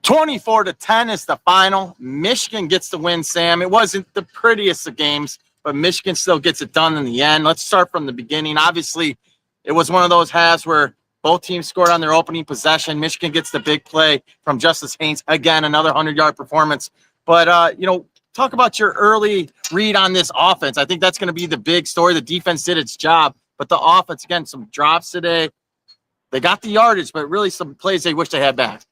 24-10 is the final. Michigan gets the win, Sam. It wasn't the prettiest of games, but Michigan still gets it done in the end. Let's start from the beginning. Obviously, it was one of those halves where both teams scored on their opening possession. Michigan gets the big play from Justice Haynes. Again, another 100-yard performance. But, talk about your early read on this offense. I think that's going to be the big story. The defense did its job, but the offense, again, some drops today. They got the yardage, but really some plays they wish they had back.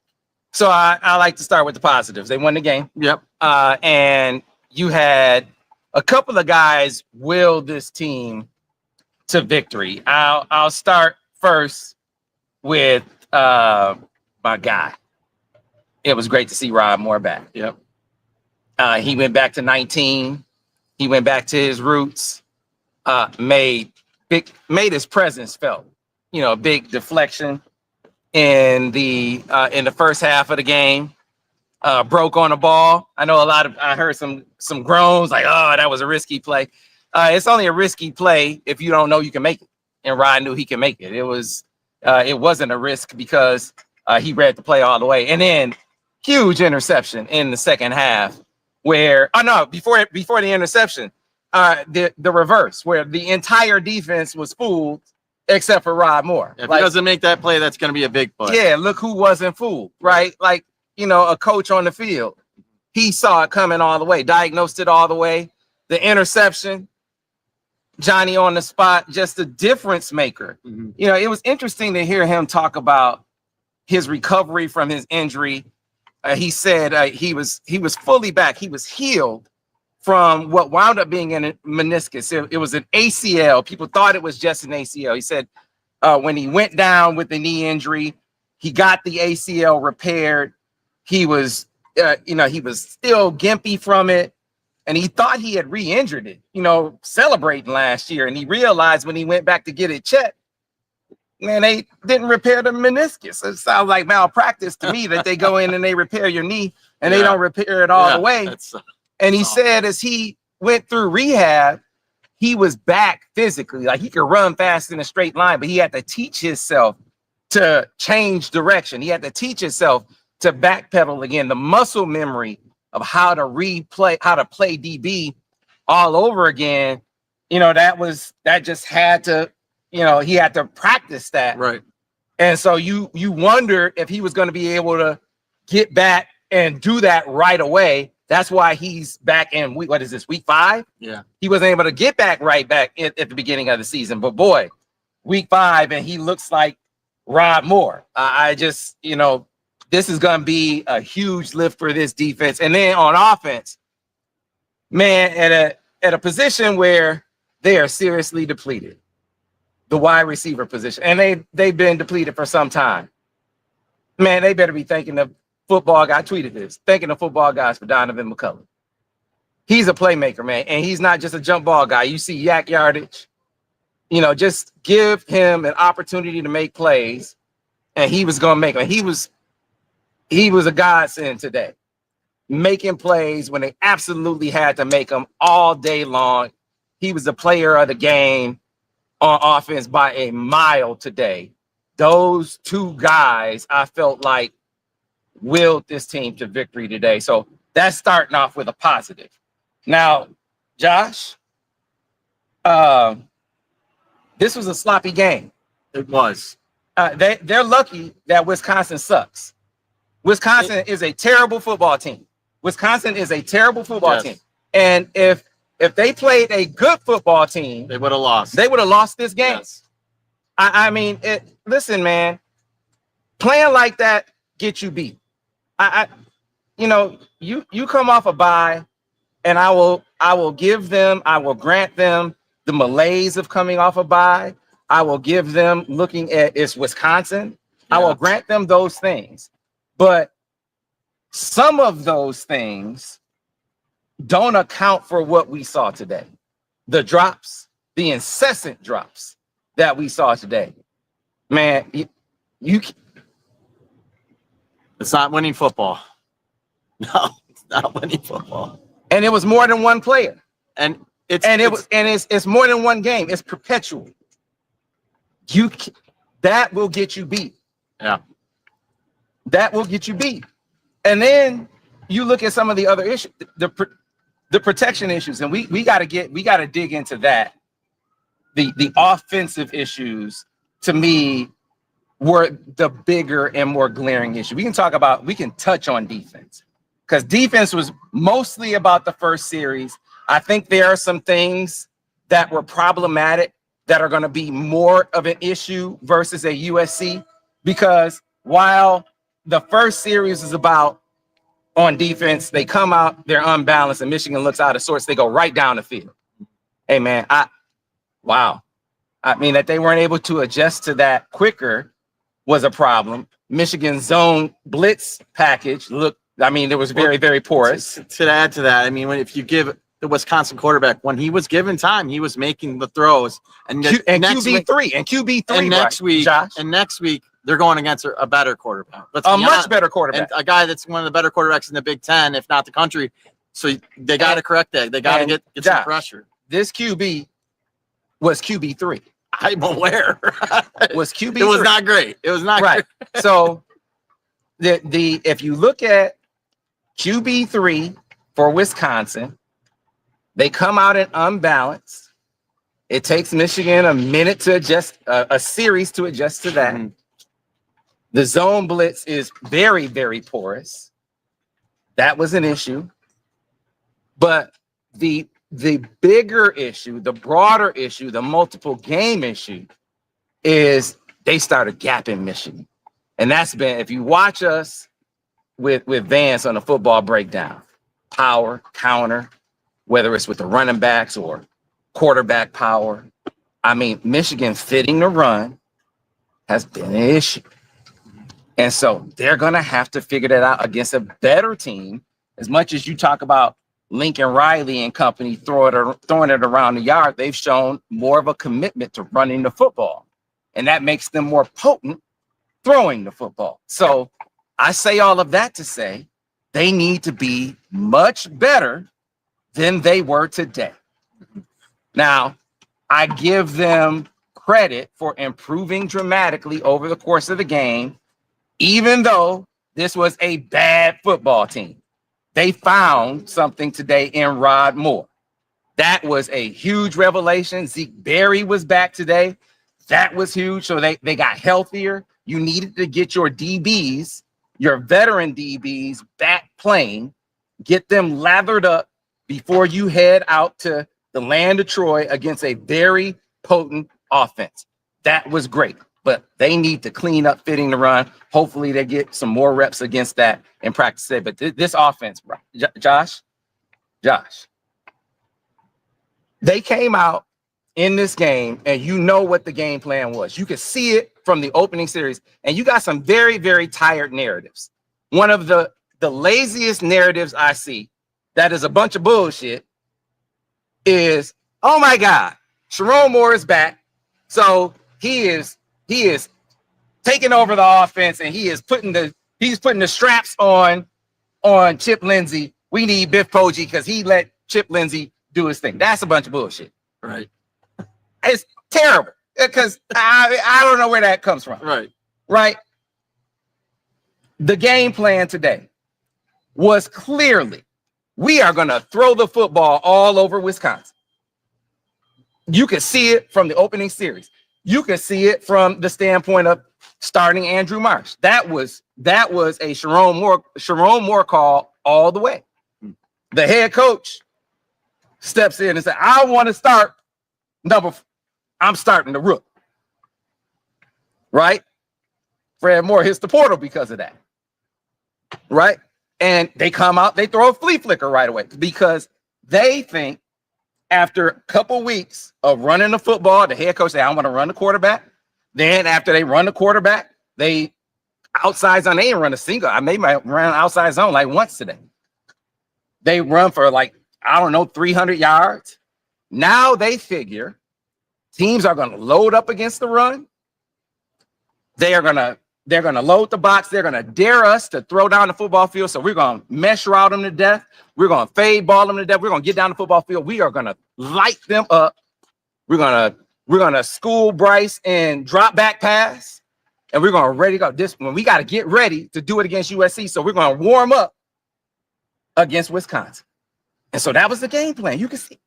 So I like to start with the positives. They won the game. Yep. And you had a couple of guys will this team to victory. I'll start first with my guy. It was great to see Rob Moore back. Yep. He went back to 19. He went back to his roots. Made his presence felt. A big deflection in the first half of the game. Broke on the ball. I know I heard some groans like, oh, that was a risky play. It's only a risky play if you don't know you can make it. And Rod knew he can make it. It wasn't a risk because he read the play all the way. And then huge interception in the second half where, before the interception, the reverse where the entire defense was fooled except for Rod Moore. If he doesn't make that play, that's going to be a big play. Yeah, look who wasn't fooled, right? Like, a coach on the field. He saw it coming all the way, diagnosed it all the way. The interception, Johnny on the spot, just a difference maker. Mm-hmm. It was interesting to hear him talk about his recovery from his injury. He said he was fully back. He was healed from what wound up being a meniscus. It was an ACL. People thought it was just an ACL. He said when he went down with the knee injury, he got the ACL repaired. He was, he was still gimpy from it. And he thought he had re-injured it, celebrating last year. And he realized when he went back to get it checked, man, they didn't repair the meniscus. It sounds like malpractice to me that they go in and they repair your knee and they don't repair it all the way. And he said as he went through rehab, he was back physically. Like he could run fast in a straight line, but he had to teach himself to change direction. He had to teach himself to backpedal again. The muscle memory of how to play DB all over again, that just had to, he had to practice that. Right. And so you wondered if he was going to be able to get back and do that right away. That's why he's back in week 5? Yeah. He wasn't able to get back at the beginning of the season. But boy, week 5, and he looks like Rod Moore. I just, this is going to be a huge lift for this defense. And then on offense, man, at a position where they are seriously depleted, the wide receiver position, and they've been depleted for some time. Man, they better be thanking the football guy. I tweeted this, thanking the football guys for Donaven McCulley. He's a playmaker, man, and he's not just a jump ball guy. You see yak yardage. Just give him an opportunity to make plays, and he was going to make them. He was a godsend today, making plays when they absolutely had to make them all day long. He was the player of the game on offense by a mile today. Those two guys, I felt like, willed this team to victory today. So that's starting off with a positive. Now, Josh, this was a sloppy game. It was. They're lucky that Wisconsin sucks. Wisconsin is a terrible football team. Wisconsin is a terrible football team. And if they played a good football team, they would have lost. They would have lost this game. Yes. I mean, listen, man, playing like that gets you beat. You come off a bye, and I will grant them the malaise of coming off a bye. I will give them looking at it's Wisconsin. Yeah. I will grant them those things. But some of those things don't account for what we saw today. The drops, the incessant drops that we saw today. Man, it's not winning football. No, it's not winning football. And it was more than one player. And it's more than one game. It's perpetual. That will get you beat. Yeah. That will get you beat. And then you look at some of the other issues, the protection issues, and we got to dig into that. The offensive issues, to me, were the bigger and more glaring issue. We can touch on defense, because defense was mostly about the first series. I think there are some things that were problematic that are going to be more of an issue versus a USC, because while the first series is about on defense, they come out, they're unbalanced, and Michigan looks out of sorts. They go right down the field. Hey, man, wow. I mean, that they weren't able to adjust to that quicker was a problem. Michigan's zone blitz package it was very, very porous. To add to that, I mean, if you give the Wisconsin quarterback, when he was given time, he was making the throws. And next week, they're going against a better quarterback. Much better quarterback. And a guy that's one of the better quarterbacks in the Big Ten, if not the country. So they got to correct that. They got to get some pressure. This QB was QB3. I'm aware. Was QB3. It was not great. It was not right. Great. So if you look at QB3 for Wisconsin, they come out in unbalanced. It takes Michigan a minute to adjust, a series to adjust to that. Mm-hmm. The zone blitz is very, very porous. That was an issue. But the bigger issue, the broader issue, the multiple game issue is they started gapping Michigan. And that's been, if you watch us with Vance on a football breakdown, power, counter, whether it's with the running backs or quarterback power. I mean, Michigan fitting the run has been an issue. And so they're going to have to figure that out against a better team. As much as you talk about Lincoln Riley and company throwing it around the yard, they've shown more of a commitment to running the football. And that makes them more potent throwing the football. So I say all of that to say they need to be much better than they were today. Now, I give them credit for improving dramatically over the course of the game, even though this was a bad football team. They found something today in Rod Moore. That was a huge revelation. Zeke Berry was back today. That was huge. So they got healthier. You needed to get your DBs, your veteran DBs, back playing, get them lathered up before you head out to the land of Troy against a very potent offense. That was great, but they need to clean up fitting the run. Hopefully they get some more reps against that in practice today. But this offense, Josh, they came out in this game, and you know what the game plan was. You could see it from the opening series, and you got some very, very tired narratives. One of the laziest narratives I see that is a bunch of bullshit is, oh my God, Sharon Moore is back. So he is taking over the offense, and he's putting the straps on Chip Lindsey. We need Biff Poggi because he let Chip Lindsey do his thing. That's a bunch of bullshit. Right. It's terrible because I don't know where that comes from. Right. The game plan today was clearly, we are going to throw the football all over Wisconsin. You can see it from the opening series. You can see it from the standpoint of starting Andrew Marsh. That was a Sharon Moore call all the way. The head coach steps in and says, I want to start I'm starting the rook. Right? Fred Moore hits the portal because of that. Right? And they come out, they throw a flea flicker right away because they think after a couple weeks of running the football, the head coach said, I want to run the quarterback. Then after they run the quarterback, they outside zone, they didn't run a single. I may run outside zone like once today. They run for 300 yards. Now they figure teams are going to load up against the run. They're going to load the box. They're going to dare us to throw down the football field. So we're going to mesh route them to death. We're going to fade ball them to death. We're going to get down the football field. We are going to light them up. We're going to school Bryce and drop back pass. and we're going to ready to go. This one, we got to get ready to do it against USC. So we're going to warm up against Wisconsin. And so that was the game plan. You can see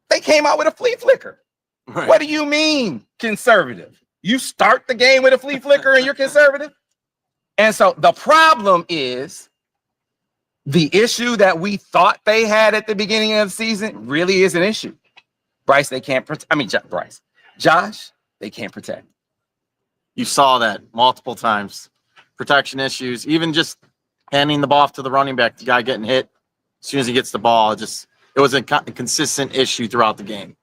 they came out with a flea flicker. Right. What do you mean conservative? You start the game with a flea flicker and you're conservative? And so the problem is the issue that we thought they had at the beginning of the season really is an issue. Bryce, they can't protect. I mean, Bryce. Josh, they can't protect. You saw that multiple times. Protection issues, even just handing the ball off to the running back, the guy getting hit as soon as he gets the ball. It was a consistent issue throughout the game.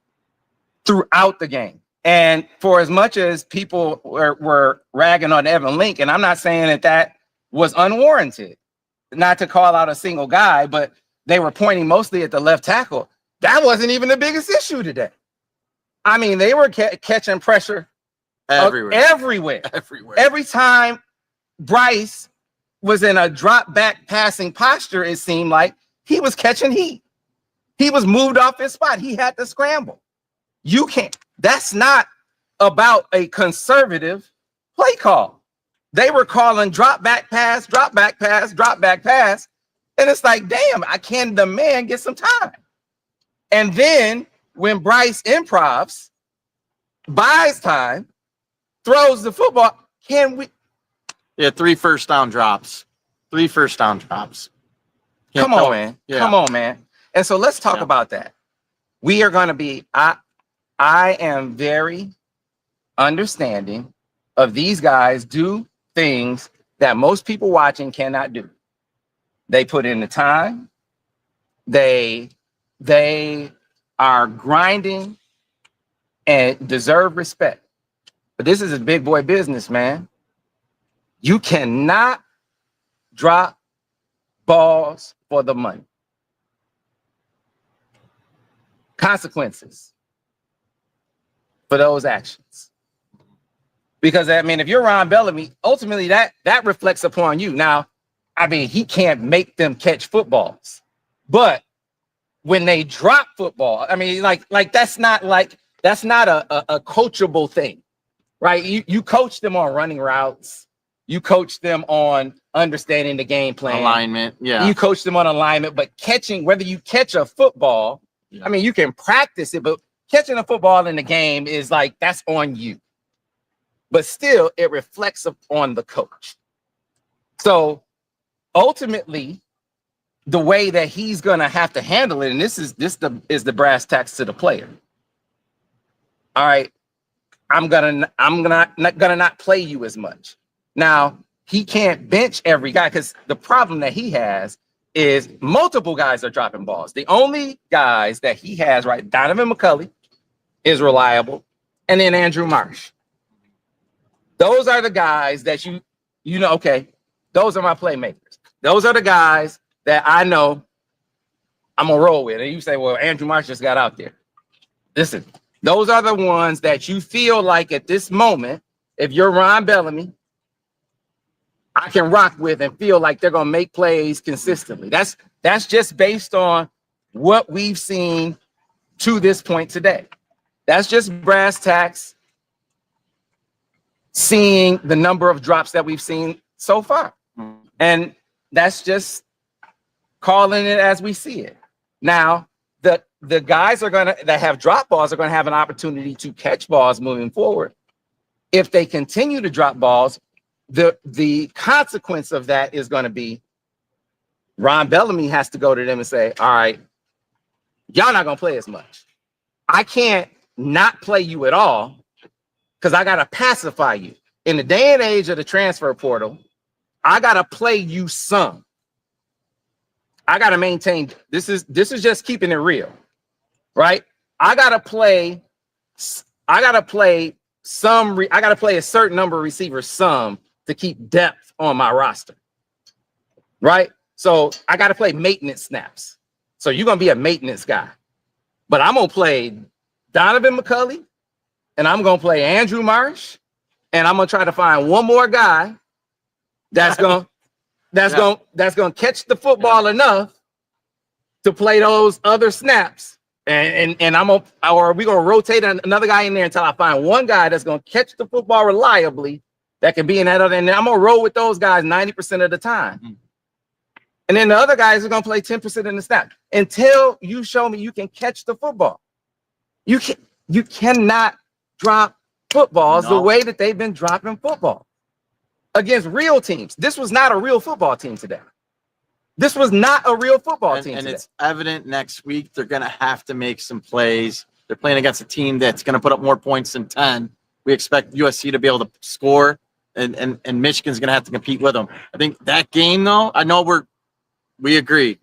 Throughout the game. And for as much as people were ragging on Evan Link, and I'm not saying that was unwarranted, not to call out a single guy, but they were pointing mostly at the left tackle. That wasn't even the biggest issue today. I mean, they were catching pressure everywhere. Every time Bryce was in a drop back passing posture, it seemed like he was catching heat. He was moved off his spot. He had to scramble. You can't. That's not about a conservative play call. They were calling drop back pass, drop back pass, drop back pass. And it's like, damn, can the man get some time? And then when Bryce improvs, buys time, throws the football, can we? Yeah, 3 first down drops. 3 first down drops. Come on, man. Yeah. Come on, man. And so let's talk about that. We are going to be, I am very understanding of these guys do things that most people watching cannot do. They put in the time. They are grinding and deserve respect. But this is a big boy business, man. You cannot drop balls for the money. Consequences for those actions. Because, I mean, if you're Ron Bellamy, ultimately that reflects upon you. Now, I mean, he can't make them catch footballs. But when they drop football, I mean, like that's not a coachable thing, right? You coach them on running routes. You coach them on understanding the game plan. Alignment, yeah. You coach them on alignment, but catching, whether you catch a football, yeah. I mean, you can practice it, but catching a football in the game is like, that's on you. But still, it reflects on the coach. So ultimately, the way that he's going to have to handle it, and this is the brass tacks to the player. All right, I'm gonna not play you as much. Now, he can't bench every guy because the problem that he has is multiple guys are dropping balls. The only guys that he has, right, Donaven McCulley is reliable, and then Andrew Marsh. Those are the guys that you know, okay, those are my playmakers. Those are the guys that I know I'm going to roll with. And you say, well, Andrew Marsh just got out there. Listen, those are the ones that you feel like at this moment, if you're Ron Bellamy, I can rock with and feel like they're going to make plays consistently. That's just based on what we've seen to this point today. That's just brass tacks, seeing the number of drops that we've seen so far. And that's just calling it as we see it. Now, the guys that have drop balls are going to have an opportunity to catch balls moving forward. If they continue to drop balls, the consequence of that is going to be Ron Bellamy has to go to them and say, all right, y'all not going to play as much. I can't not play you at all because I got to pacify you. In the day and age of the transfer portal, I got to play you some. I got to maintain. This is just keeping it real, right? I got to play a certain number of receivers some to keep depth on my roster, right? So I got to play maintenance snaps. So you're going to be a maintenance guy. But I'm going to play Donaven McCulley, and I'm going to play Andrew Marsh, and I'm going to try to find one more guy that's going to catch the football enough to play those other snaps. And we're going to rotate another guy in there until I find one guy that's going to catch the football reliably that can be in that other, and I'm gonna roll with those guys 90% of the time. Mhm. And then the other guys are gonna play 10% in the snap until you show me you can catch the football. You cannot drop footballs the way that they've been dropping football against real teams. This was not a real football team today. This was not a real football team and today. It's evident next week they're going to have to make some plays. They're playing against a team that's going to put up more points than 10. We expect USC to be able to score, and Michigan's going to have to compete with them. I think that game, though, I know we agree.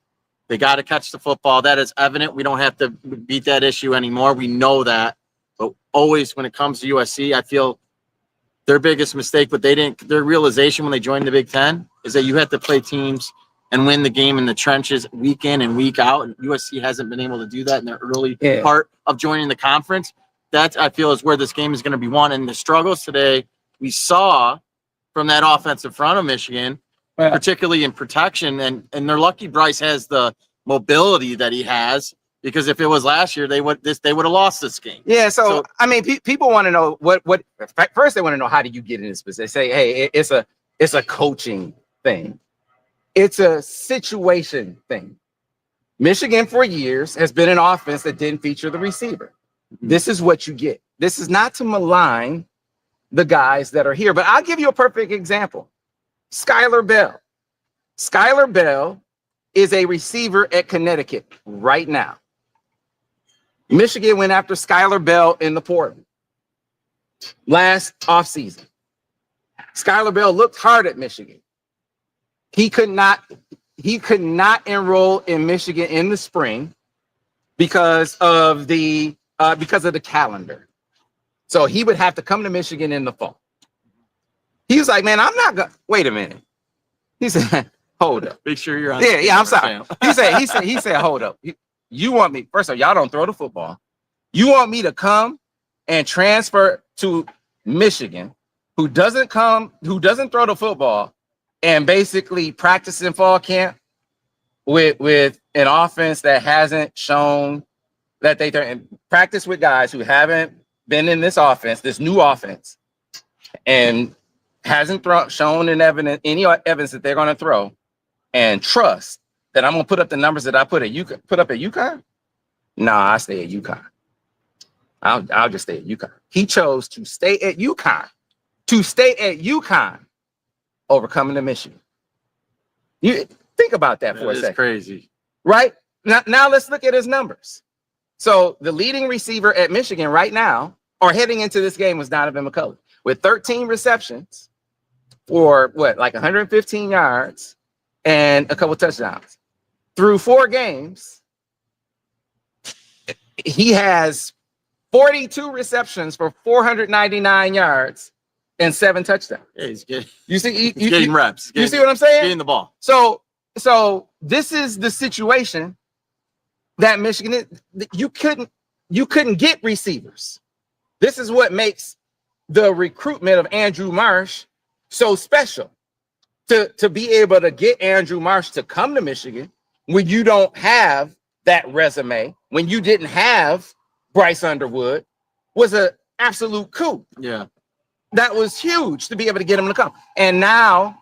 They got to catch the football. That is evident. We don't have to beat that issue anymore. We know that. But always when it comes to USC, I feel their biggest mistake, but their realization when they joined the Big Ten is that you have to play teams and win the game in the trenches week in and week out. And USC hasn't been able to do that in their early part of joining the conference. That, I feel, is where this game is going to be won. And the struggles today we saw from that offensive front of Michigan, particularly in protection. And they're lucky Bryce has the mobility that he has, because if it was last year, they would have lost this game. Yeah. So I mean, people want to know what first they want to know, how do you get in this position? They say, hey, it's a coaching thing. It's a situation thing. Michigan for years has been an offense that didn't feature the receiver. This is what you get. This is not to malign the guys that are here, but I'll give you a perfect example. Skylar Bell. Skylar Bell is a receiver at Connecticut right now. Michigan went after Skylar Bell in the portal last offseason. Skylar Bell looked hard at Michigan. He could not enroll in Michigan in the spring because of the calendar. So he would have to come to Michigan in the fall. He was like, man, I'm not gonna wait a minute. He said, hold up. Make sure you're on. Yeah, I'm sorry. He said, hold up. You want me, first of all, y'all don't throw the football. You want me to come and transfer to Michigan, who doesn't throw the football, and basically practice in fall camp with an offense that hasn't shown that they can practice with guys who haven't been in this offense, this new offense, and hasn't shown any evidence that they're going to throw, and trust that I'm going to put up the numbers that I put up at UConn? Nah, I stay at UConn. I'll just stay at UConn. He chose to stay at UConn. Over coming to Michigan. You think about that for a second. Crazy. Right? Now let's look at his numbers. So the leading receiver at Michigan right now, or heading into this game, was Donaven McCulley with 13 receptions for 115 yards and a couple touchdowns. Through 4 games, he has 42 receptions for 499 yards and 7 touchdowns. Yeah, he's getting, he's getting reps. You see what I'm saying? Getting the ball. So this is the situation that Michigan, you couldn't get receivers. This is what makes the recruitment of Andrew Marsh so special. To be able to get Andrew Marsh to come to Michigan when you don't have that resume, when you didn't have Bryce Underwood, was an absolute coup. Yeah. That was huge to be able to get him to come. And now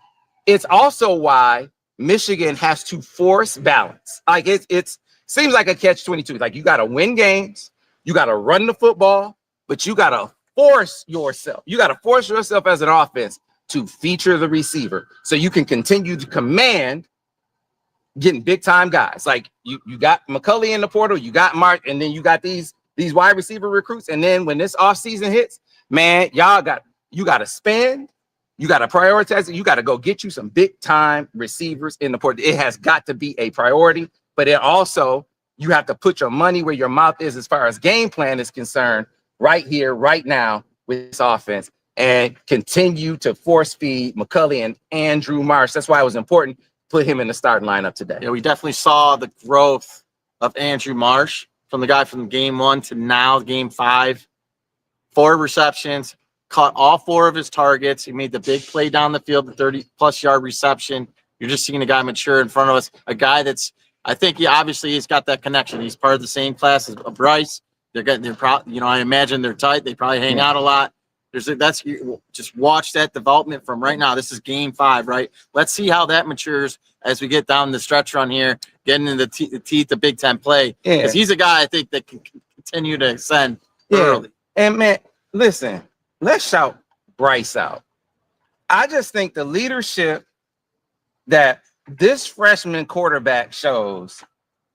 it's also why Michigan has to force balance. Like it seems like a catch-22. Like you got to win games, you got to run the football, but you got to force yourself. You got to force yourself as an offense to feature the receiver so you can continue to command getting big-time guys. Like you got McCulley in the portal, you got Mark, and then you got these wide receiver recruits. And then when this offseason hits, man, you got to spend, you got to prioritize it. You got to go get you some big-time receivers in the portal. It has got to be a priority, but it also, you have to put your money where your mouth is as far as game plan is concerned right here, right now with this offense, and continue to force feed McCulley and Andrew Marsh. That's why it was important to put him in the starting lineup today. Yeah, we definitely saw the growth of Andrew Marsh from the guy from game 1 to now game 5. 4 receptions, caught all 4 of his targets. He made the big play down the field, the 30-plus yard reception. You're just seeing a guy mature in front of us, a guy that's, I think he's got that connection. He's part of the same class as Bryce. I imagine they're tight. They probably hang out a lot. Just watch that development from right now. This is game 5, right? Let's see how that matures as we get down the stretch run here, getting in the teeth of Big Ten play. Because he's a guy I think that can continue to ascend early. And man, listen, let's shout Bryce out. I just think the leadership that this freshman quarterback shows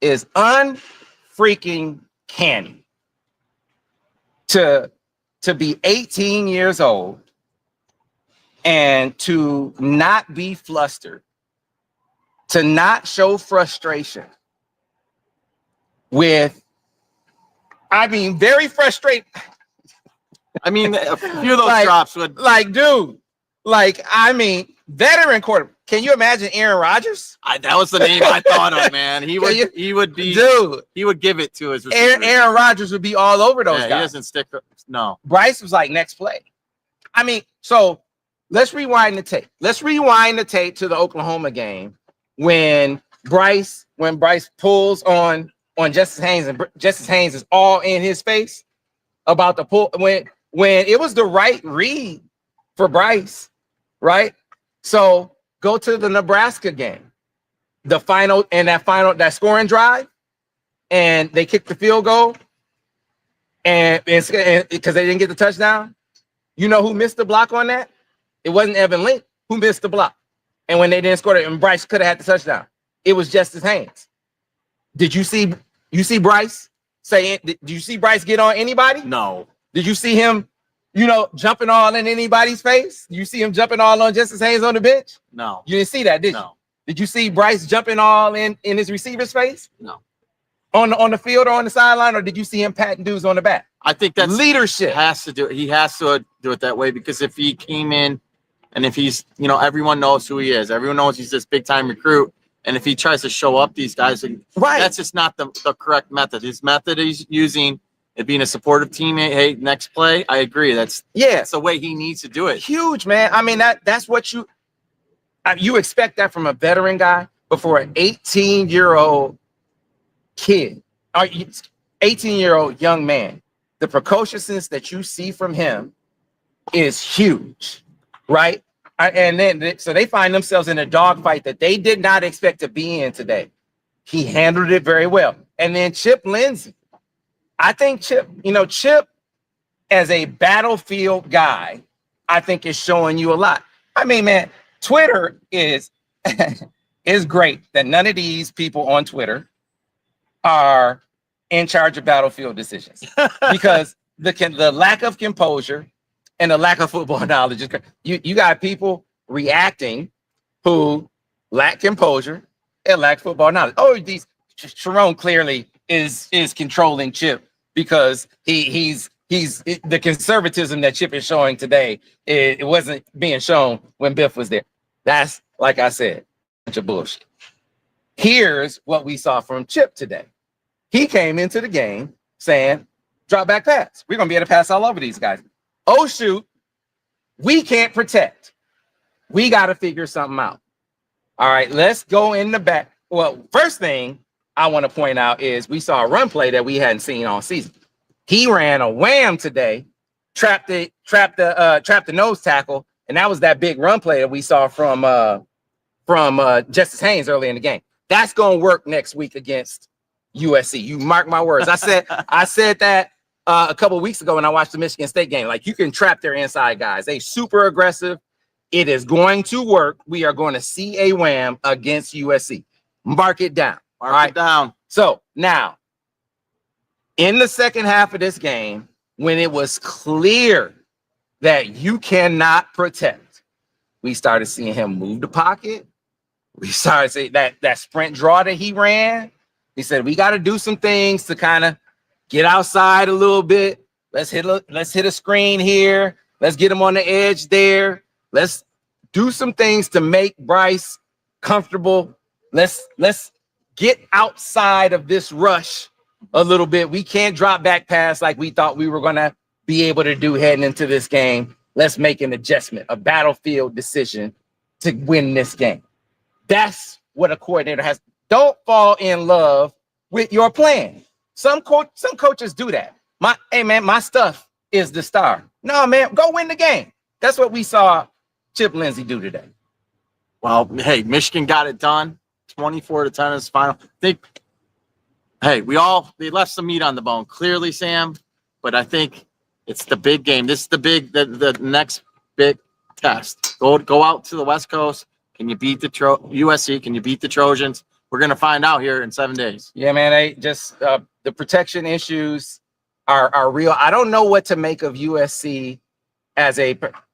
is unfreaking canny. To be 18 years old and to not be flustered, to not show frustration very frustrated. I mean, a few of those drops would veteran quarterback. Can you imagine Aaron Rodgers? That was the name I thought of, man. He would give it to his receivers. Aaron Rodgers would be all over those guys. He doesn't stick. No. Bryce was like next play. So let's rewind the tape. Let's rewind the tape to the Oklahoma game when Bryce pulls on Justice Haynes, and Justice Haynes is all in his face about the pull when it was the right read for Bryce, right? So go to the Nebraska game, that scoring drive, and they kicked the field goal, and because they didn't get the touchdown. You know who missed the block on that? It wasn't Evan Link who missed the block, and when they didn't score it, and Bryce could have had the touchdown. It was Justice Haynes. Did you see Bryce saying? Did you see Bryce get on anybody? No. Did you see him? Jumping all in anybody's face? You see him jumping all on Justice Haynes on the bench? No. You didn't see that, did you? No. Did you see Bryce jumping all in his receiver's face? No. On the field or on the sideline, or did you see him patting dudes on the back? I think that's leadership. Has to do it. He has to do it that way, because if he came in and if he's, everyone knows who he is. Everyone knows he's this big time recruit. And if he tries to show up these guys, that's just not the correct method. His method he's using it being a supportive teammate. Hey, next play. I agree. That's the way he needs to do it. Huge, man. That's what you expect that from a veteran guy, but for an 18-year-old kid, or 18-year-old young man, the precociousness that you see from him is huge, right? So they find themselves in a dogfight that they did not expect to be in today. He handled it very well. And then Chip Lindsey. I think Chip as a battlefield guy, I think is showing you a lot. Man, Twitter is great that none of these people on Twitter are in charge of battlefield decisions, because the lack of composure and the lack of football knowledge is you got people reacting who lack composure and lack football knowledge. Sharon clearly is controlling Chip because he's the conservatism that Chip is showing today. It wasn't being shown when Biff was there. That's, like I said, a bunch of bullshit. Here's what we saw from Chip today. He came into the game saying, drop back pass. We're going to be able to pass all over these guys. Oh, shoot. We can't protect. We got to figure something out. All right, let's go in the back. Well, first thing I want to point out is we saw a run play that we hadn't seen all season. He ran a wham today, trapped the nose tackle, and that was that big run play that we saw from Justice Haynes early in the game. That's going to work next week against USC. You mark my words. I said that a couple of weeks ago when I watched the Michigan State game. Like, you can trap their inside guys. They super aggressive. It is going to work. We are going to see a wham against USC. Mark it down. Mark it down. So now, in the second half of this game, when it was clear that you cannot protect, we started seeing him move the pocket. We started seeing that sprint draw that he ran. He said, we got to do some things to kind of get outside a little bit. Let's hit a screen here. Let's get him on the edge there. Let's do some things to make Bryce comfortable. Let's get outside of this rush a little bit. We can't drop back pass like we thought we were going to be able to do heading into this game. Let's make an adjustment, a battlefield decision to win this game. That's what a coordinator has. Don't fall in love with your plan. Some coaches do that. My stuff is the star. No, man, go win the game. That's what we saw Chip Lindsey do today. Well, hey, Michigan got it done. 24-10 is final. They left some meat on the bone, clearly, Sam. But I think it's the big game. This is the next big test. Go out to the West Coast. Can you beat the USC? Can you beat the Trojans? We're gonna find out here in 7 days. Yeah, man. The protection issues are real. I don't know what to make of USC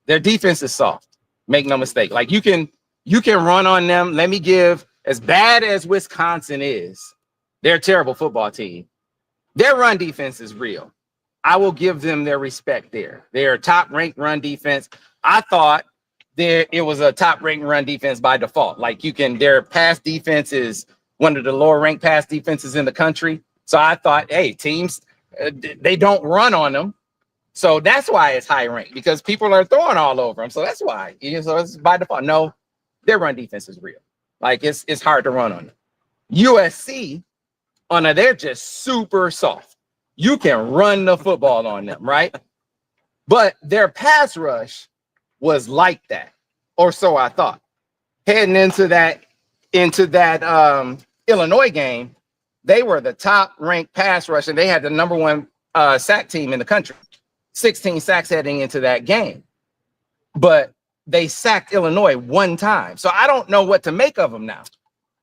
their defense is soft. Make no mistake. Like you can run on them. Let me give, as bad as Wisconsin is, they're a terrible football team. Their run defense is real. I will give them their respect there. They're a top-ranked run defense. I thought it was a top-ranked run defense by default. Like their pass defense is one of the lower-ranked pass defenses in the country. So I thought, hey, teams, they don't run on them. So that's why it's high-ranked, because people are throwing all over them. So that's why. So it's by default. No, their run defense is real. Like it's hard to run on them. USC, they're just super soft. You can run the football on them, right? But their pass rush was like that, or so I thought. Heading into that Illinois game, they were the top-ranked pass rush, and they had the number one sack team in the country. 16 sacks heading into that game. But they sacked Illinois one time. So I don't know what to make of them now,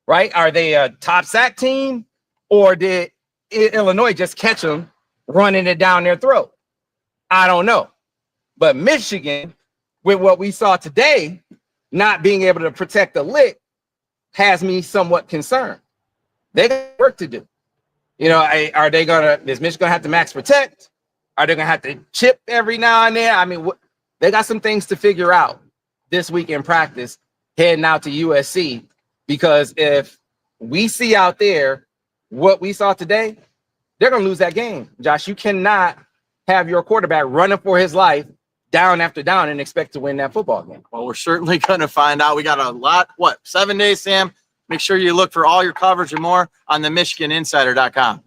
right? Are they a top sack team, or did Illinois just catch them running it down their throat? I don't know. But Michigan, with what we saw today, not being able to protect the lick, has me somewhat concerned. They got work to do. Is Michigan gonna have to max protect? Are they gonna have to chip every now and then? I mean, they got some things to figure out this week in practice, heading out to USC, because if we see out there what we saw today, they're gonna lose that game. Josh, you cannot have your quarterback running for his life down after down and expect to win that football game. Well, we're certainly gonna find out. We got a lot. 7 days, Sam? Make sure you look for all your coverage and more on the MichiganInsider.com.